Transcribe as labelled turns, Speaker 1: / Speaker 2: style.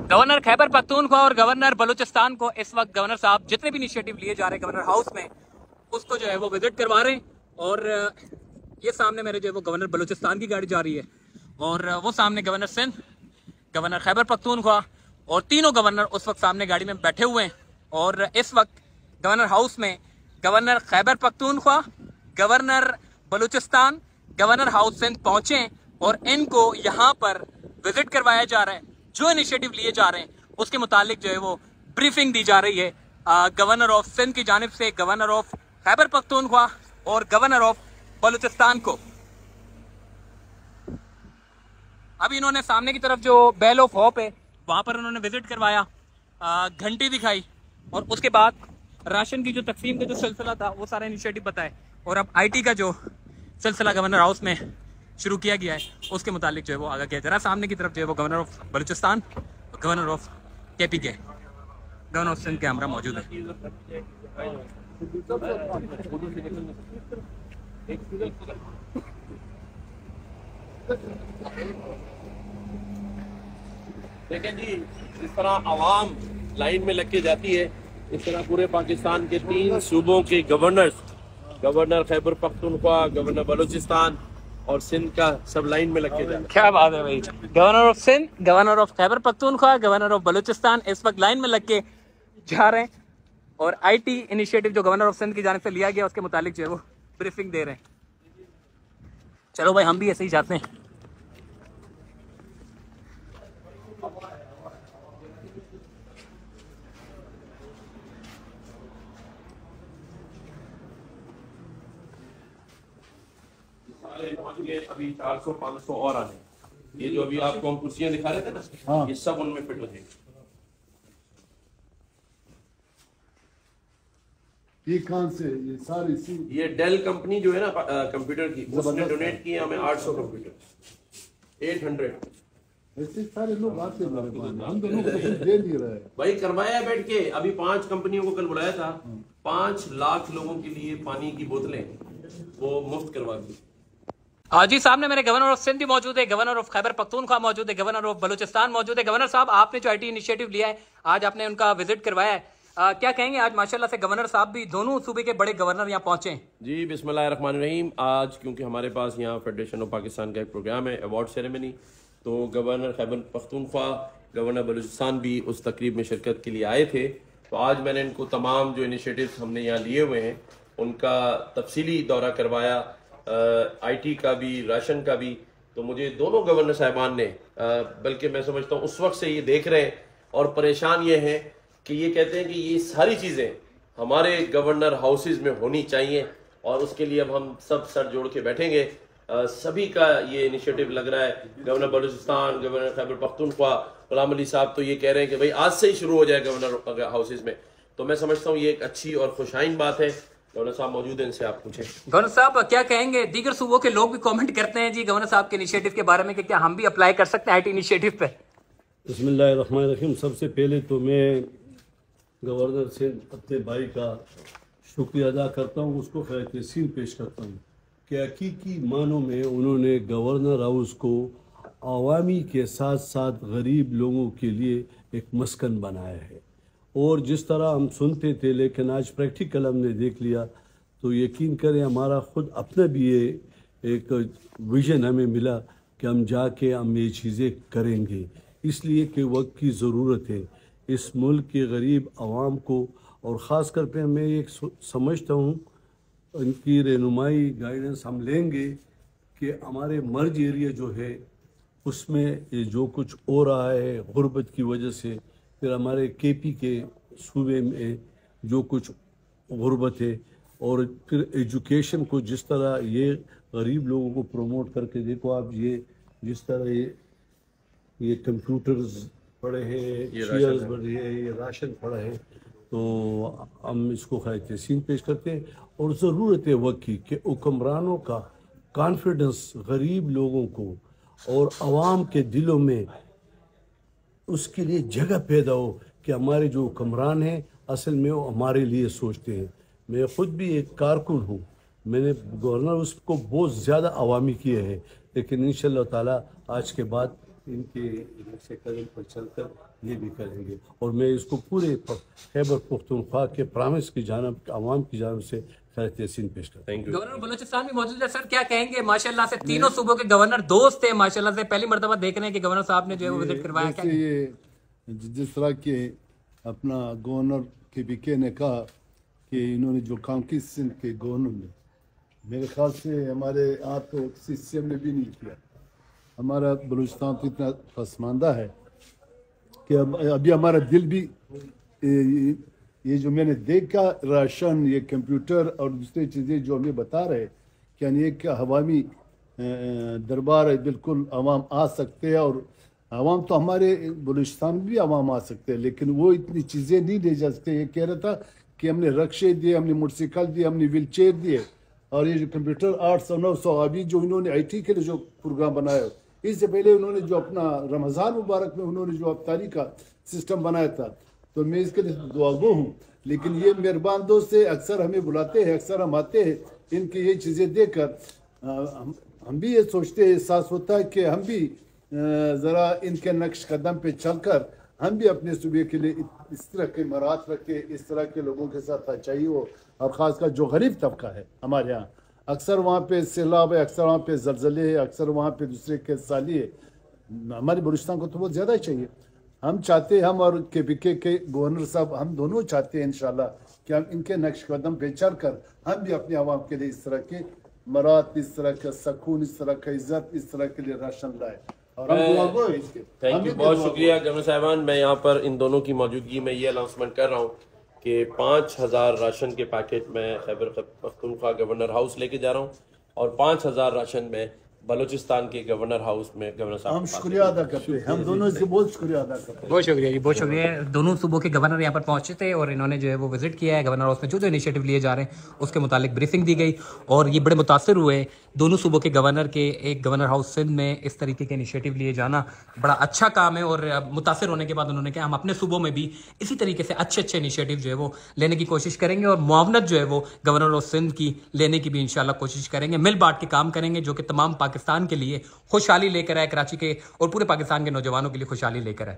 Speaker 1: Governor Khyber Pakhtunkhwa और governor Balochistan को इस वक्त गवर्नर साहब जितने भी इनिशिएटिव लिए जा रहे हैं गवर्नर हाउस में उसको जो है वो विजिट करवा रहे हैं। और ये सामने मेरे जो है वो गवर्नर बलूचिस्तान की गाड़ी जा रही है और वो सामने गवर्नर सिंध, गवर्नर खैबर पख्तूनख्वा और तीनों गवर्नर उस वक्त सामने गाड़ी में बैठे हुए हैं। और इस वक्त गवर्नर हाउस में governor Khyber Pakhtunkhwa, governor Balochistan, governor house Sindh पहुंचे और इनको यहाँ पर विजिट करवाया जा रहा है। जो इनिशिएटिव लिए जा रहे हैं उसके मुतालिक जो है वो ब्रीफिंग दी जा रही है गवर्नर ऑफ सिंध की जानिब से, गवर्नर ऑफ खैबर पख्तूनख्वा और गवर्नर ऑफ बलूचिस्तान को। अभी इन्होंने सामने की तरफ जो बेल ऑफ होप है वहां पर उन्होंने विजिट करवाया, घंटी दिखाई और उसके बाद राशन की जो तकसीम का जो सिलसिला था वो सारा इनिशिएटिव बताए। और अब IT का जो सिलसिला गवर्नर हाउस में शुरू किया गया है उसके मुतालिक जो है वो आगे किया जा रहा है। सामने की तरफ जो है वो governor of Balochistan, governor of KPK, governor of Sindh के हमरा मौजूद है।
Speaker 2: देखें जी, इस तरह आवाम लाइन में लग के जाती है, इस तरह पूरे पाकिस्तान के 3 सूबों के governors, governor Khyber Pakhtunkhwa, governor Balochistan और सिंध का सब लाइन में लग के जाए।
Speaker 1: क्या बात है भाई। Governor of Sindh, governor of Khyber Pakhtunkhwa, governor of Balochistan इस वक्त लाइन में लग के जा रहे हैं और IT इनिशिएटिव जो गवर्नर ऑफ सिंध की जानिब से लिया गया उसके मुतालिक जो है वो ब्रीफिंग दे रहे हैं। चलो भाई हम भी ऐसे ही जाते हैं।
Speaker 2: अभी 400-500 और आने, ये जो अभी आपको हम कुर्सियां दिखा रहे थे ना, हाँ। ये सब उनमें फिट हो जाएगी।
Speaker 3: ये कहाँ से ये सारी
Speaker 2: ये डेल कंपनी जो है ना कंप्यूटर की, उसने डोनेट किए हमें 800 कंप्यूटर, 800।
Speaker 3: ऐसे सारे लोग आते हैं, हम दोनों को दे नहीं रहे
Speaker 2: भाई। करवाया बैठ के, अभी 5 कंपनियों को कल बुलाया था, 5 लाख लोगों के लिए पानी की बोतलें वो मुफ्त करवा दी।
Speaker 1: जी सामने मेरे गवर्नर ऑफ सिंध भी मौजूद है, गवर्नर ऑफ खैबर पख्तूनख्वा मौजूद है, गवर्नर ऑफ बलूचिस्तान मौजूद है। गवर्नर साहब, आपने जो IT इनिशिएटिव लिया है, आज आपने उनका विजिट करवाया है, क्या कहेंगे? आज माशाल्लाह से गवर्नर साहब भी, दोनों सूबे के बड़े गवर्नर यहाँ पहुंचे हैं।
Speaker 2: जी बिस्मिल्लाहिर्रहमानिर्रहीम। आज क्योंकि हमारे पास यहाँ फेडरेशन ऑफ पाकिस्तान का एक प्रोग्राम है, अवार्ड सेरेमनी, तो गवर्नर खैबर पख्तूनख्वा, गवर्नर बलूचिस्तान भी उस तकरीब में शिरकत के लिए आए थे। तो आज मैंने इनको तमाम जो इनिशिएटिव हमने यहाँ लिए हुए हैं उनका तफसीली दौरा करवाया, IT का भी, राशन का भी। तो मुझे दोनों गवर्नर साहिबान ने, बल्कि मैं समझता हूँ उस वक्त से ये देख रहे हैं और परेशान ये हैं कि ये कहते हैं कि ये सारी चीज़ें हमारे गवर्नर हाउसेज में होनी चाहिए और उसके लिए अब हम सब सर जोड़ के बैठेंगे। सभी का ये इनिशिएटिव लग रहा है। गवर्नर बलूचिस्तान, गवर्नर खैबर पख्तूनख्वा, गुलाम अली साहब तो ये कह रहे हैं कि भाई आज से ही शुरू हो जाए गवर्नर हाउसेज में। तो मैं समझता हूँ ये एक अच्छी और खुशाइन बात है। गवर्नर साहब मौजूद हैं, इनसे आप पूछें।
Speaker 1: गवर्नर साहब क्या कहेंगे? दीगर सूबों के लोग भी कमेंट करते हैं जी गवर्नर साहब के इनिशिएटिव के बारे में कि क्या हम भी अप्लाई कर सकते हैं IT इनिशिएटिव पे?
Speaker 4: बिस्मिल्लाहिर्रहमानिर्रहीम। सबसे पहले तो मैं गवर्नर से अपने भाई का शुक्रिया अदा करता हूँ, उसको खैर तहसीन पेश करता हूँ कि हकीकी मानों में उन्होंने गवर्नर हाउस को आवामी के साथ साथ गरीब लोगों के लिए एक मस्कन बनाया है। और जिस तरह हम सुनते थे लेकिन आज प्रैक्टिकल हमने देख लिया, तो यकीन करें हमारा खुद अपना भी ये एक विज़न हमें मिला कि हम जाके हम ये चीज़ें करेंगे, इसलिए कि वक्त की ज़रूरत है इस मुल्क के गरीब आवाम को। और ख़ास कर पे मैं एक समझता हूँ उनकी रहनुमाई गाइडेंस हम लेंगे कि हमारे मर्ज एरिया जो है उसमें जो कुछ हो रहा है गुर्बत की वजह से, फिर हमारे KP के सूबे में जो कुछ गुर्बत है, और फिर एजुकेशन को जिस तरह ये गरीब लोगों को प्रमोट करके, देखो आप ये जिस तरह ये कंप्यूटर्स पड़े हैं, चेयर्स बढ़े हैं, ये राशन पड़ा है, तो हम इसको खैर तहसीन पेश करते हैं। और ज़रूरत है वक्त की कि हुक्मरानों का कॉन्फिडेंस गरीब लोगों को और आवाम के दिलों में उसके लिए जगह पैदा हो कि हमारे जो हुक्मरान हैं असल में वो हमारे लिए सोचते हैं। मैं ख़ुद भी एक कारकुन हूँ, मैंने गवर्नर उसको बहुत ज़्यादा अवामी किए हैं, लेकिन इंशाअल्लाह ताला आज के बाद इनके नक्शे कदम पर चलकर ये भी करेंगे। और मैं इसको पूरे खैबर पख्तूनख्वा के प्रामिस की जानब, आवाम की जानब से खैर तहसीन पेश करता हूं।
Speaker 1: गवर्नर बलूचिस्तान भी मौजूद है। सर क्या कहेंगे, माशाल्लाह से तीनों सूबों के गवर्नर दोस्त थे, माशाल्लाह से पहली मर्तबा देख रहे हैं कि गवर्नर साहब ने जो है वो विजिट करवाया। क्या
Speaker 3: ये जिस तरह के अपना गवर्नर के बीके ने कहा कि इन्होंने जो काम की सिंध के गवर्नर ने, मेरे ख्याल से हमारे यहाँ तो किसी सीएम ने भी नहीं किया। हमारा बलूचिस्तान तो इतना पसमानदा है कि अभी हमारा दिल भी ये जो मैंने देखा राशन, ये कंप्यूटर और दूसरी चीज़ें जो हमें बता रहे कि यानी एक हवामी दरबार है, बिल्कुल आवाम आ सकते हैं। और आवाम तो हमारे बलूचिस्तान में भी आवाम आ सकते हैं, लेकिन वो इतनी चीज़ें नहीं ले जा सकते। ये कह रहा था कि हमने रक्शे दिए, हमने मोटरसाइकिल दिए, हमने व्हील चेयर दिए, और ये जो कंप्यूटर 800-900 अभी जो इन्होंने IT के लिए जो प्रोग्राम बनाया, इससे पहले उन्होंने जो अपना रमज़ान मुबारक में उन्होंने जो अफ्तारी का सिस्टम बनाया था, तो मैं इसके लिए दुआगो हूँ। लेकिन ये मेहरबान दोस्त से अक्सर हमें बुलाते हैं, अक्सर हम आते हैं, इनकी ये चीज़ें देखकर हम भी ये सोचते हैं, एहसास होता है कि हम भी ज़रा इनके नक्श कदम पे चलकर हम भी अपने सूबे के लिए इस तरह के मराहत रखे, इस तरह के लोगों के साथ अच्छाई हो। और ख़ासकर जो गरीब तबका है हमारे यहाँ, अक्सर वहाँ पे सैलाब है, अक्सर वहाँ पे ज़लज़ले है, अक्सर वहाँ पे दूसरे के साली है। हमारे बलूचिस्तान को तो बहुत ज़्यादा चाहिए। हम चाहते हैं, हम और KPK के गवर्नर साहब, हम दोनों चाहते हैं इंशाल्लाह कि हम इनके नक्श कदम पे चल कर हम भी अपनी आवाम के लिए इस तरह के मरात, इस तरह का सकून, इस तरह का इज्जत, इस तरह के लिए राशन लाए। और हम दुआ गो इसके।
Speaker 2: थैंक यू, बहुत शुक्रिया गवर्नर साहबान। मैं यहाँ पर इन दोनों की मौजूदगी में ये अनाउंसमेंट कर रहा हूँ कि 5000 राशन के पैकेट मैं खैबर पख्तूनख्वा गवर्नर हाउस लेके जा रहा हूँ, और 5000 राशन में बलूचिस्तान के गवर्नर हाउस में गवर्नर साहब
Speaker 3: हम शुक्रिया अदा करते हैं, हम दोनों से बहुत शुक्रिया अदा करते हैं।
Speaker 1: बहुत शुक्रिया जी, बहुत शुक्रिया। दोनों सूबों के गवर्नर यहाँ पर पहुंचे थे और इन्होंने जो है वो विजिट किया है। गवर्नर हाउस में जो इनिशिएटिव लिए जा रहे हैं उसके मुतालिक ब्रीफिंग दी गई, और ये बड़े मुतासर हुए दोनों सूबों के गवर्नर के एक गवर्नर हाउस सिंध में इस तरीके के इनिशिएटिव लिए जाना बड़ा अच्छा काम है। और मुतासर होने के बाद उन्होंने कहा हम अपने सूबों में भी इसी तरीके से अच्छे अच्छे इनिशिएटिव जो है वो लेने की कोशिश करेंगे, और मुआवनत जो है वो गवर्नर हाउस सिंध की लेने की भी इंशाल्लाह कोशिश करेंगे। मिल बांट के काम करेंगे जो कि तमाम पाकिस्तान के लिए खुशहाली लेकर आए, कराची के और पूरे पाकिस्तान के नौजवानों के लिए खुशहाली लेकर आए।